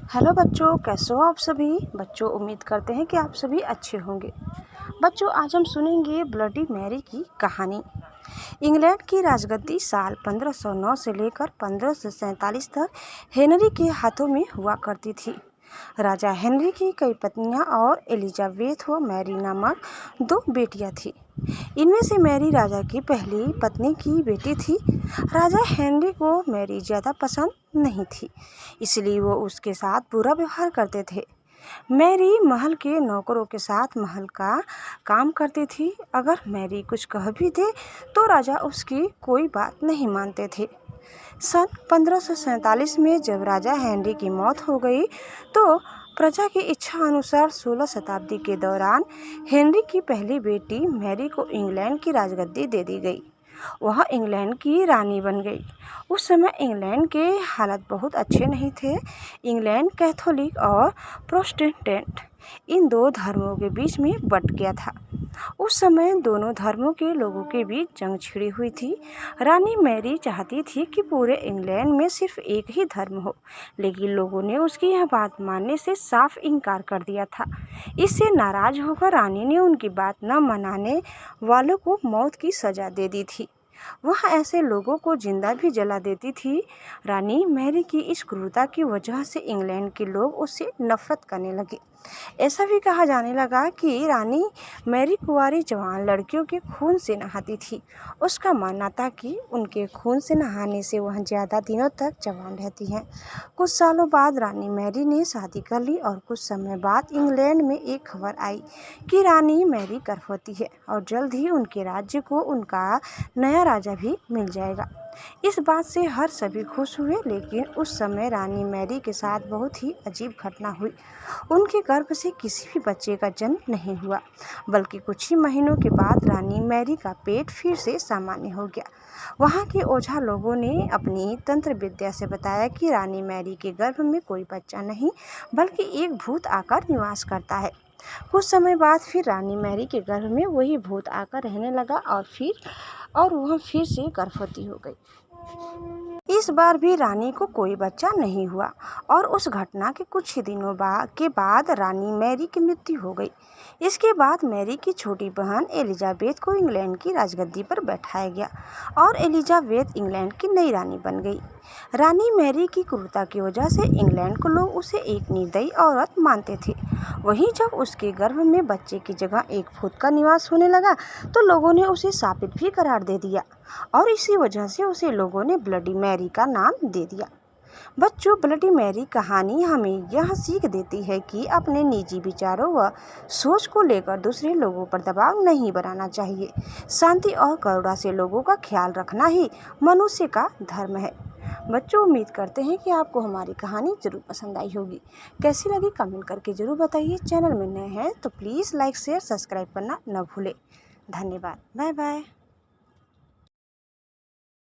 Hello बच्चों, कैसे हो आप सभी बच्चों। उम्मीद करते हैं कि आप सभी अच्छे होंगे। बच्चों, आज हम सुनेंगे ब्लडी मैरी की कहानी। इंग्लैंड की राजगद्दी साल 1509 से लेकर 1547 तक हेनरी के हाथों में हुआ करती थी। राजा हेनरी की कई पत्नियां और एलिजाबेथ व मैरी नामक 2 बेटियां थीं। इनमें से मैरी राजा की पहली पत्नी की बेटी थी। राजा हेनरी को मैरी ज़्यादा पसंद नहीं थी, इसलिए वो उसके साथ बुरा व्यवहार करते थे। मैरी महल के नौकरों के साथ महल का काम करती थी। अगर मैरी कुछ कह भी दे तो राजा उसकी कोई बात नहीं मानते थे। सन 1547 में जब राजा हेनरी की मौत हो गई तो प्रजा की इच्छा अनुसार 16 शताब्दी के दौरान हेनरी की पहली बेटी मैरी को इंग्लैंड की राजगद्दी दे दी गई। वह इंग्लैंड की रानी बन गई। उस समय इंग्लैंड के हालात बहुत अच्छे नहीं थे। इंग्लैंड कैथोलिक और प्रोटेस्टेंट इन 2 धर्मों के बीच में बंट गया था। उस समय दोनों धर्मों के लोगों के बीच जंग छिड़ी हुई थी। रानी मैरी चाहती थी कि पूरे इंग्लैंड में सिर्फ एक ही धर्म हो, लेकिन लोगों ने उसकी यह बात मानने से साफ इनकार कर दिया था। इससे नाराज होकर रानी ने उनकी बात न मनाने वालों को मौत की सजा दे दी थी। वह ऐसे लोगों को जिंदा भी जला देती थी। रानी मैरी की इस क्रूरता की वजह से इंग्लैंड के लोग उससे नफरत करने लगे। ऐसा भी कहा जाने लगा कि रानी मैरी कुंवारी जवान लड़कियों के खून से नहाती थी। उसका मानना था कि उनके खून से नहाने से वह ज़्यादा दिनों तक जवान रहती हैं। कुछ सालों बाद रानी मैरी ने शादी कर ली और कुछ समय बाद इंग्लैंड में एक खबर आई कि रानी मैरी गर्भवती है और जल्द ही उनके राज्य को उनका नया राजा भी मिल जाएगा। इस बात से हर सभी खुश हुए, लेकिन उस समय रानी मैरी के साथ बहुत ही अजीब घटना हुई। उनके गर्भ से किसी भी बच्चे का जन्म नहीं हुआ, बल्कि कुछ ही महीनों के बाद रानी मैरी का पेट फिर से सामान्य हो गया। वहाँ के ओझा लोगों ने अपनी तंत्र विद्या से बताया कि रानी मैरी के गर्भ में कोई बच्चा नहीं, बल्कि एक भूत आकर निवास करता है। कुछ समय बाद फिर रानी मैरी के गर्भ में वही भूत आकर रहने लगा और वह फिर से गर्भवती हो गई। इस बार भी रानी को कोई बच्चा नहीं हुआ और उस घटना के कुछ ही दिनों के बाद रानी मैरी की मृत्यु हो गई। इसके बाद मैरी की छोटी बहन एलिजाबेथ को इंग्लैंड की राजगद्दी पर बैठाया गया और एलिजाबेथ इंग्लैंड की नई रानी बन गई। रानी मैरी की क्रूरता की वजह से इंग्लैंड को लोग उसे एक निर्दयी औरत मानते थे। वहीं जब उसके गर्भ में बच्चे की जगह एक भूत का निवास होने लगा तो लोगों ने उसे शापित भी करार दे दिया और इसी वजह से उसे लोगों ने ब्लडी मैरी का नाम दे दिया। बच्चों, ब्लडी मैरी कहानी हमें यह सीख देती है कि अपने निजी विचारों व सोच को लेकर दूसरे लोगों पर दबाव नहीं बनाना चाहिए। शांति और करुणा से लोगों का ख्याल रखना ही मनुष्य का धर्म है। बच्चों, उम्मीद करते हैं कि आपको हमारी कहानी ज़रूर पसंद आई होगी। कैसी लगी कमेंट करके ज़रूर बताइए। चैनल में नए हैं तो प्लीज़ लाइक शेयर सब्सक्राइब करना न भूलें। धन्यवाद। Bye bye.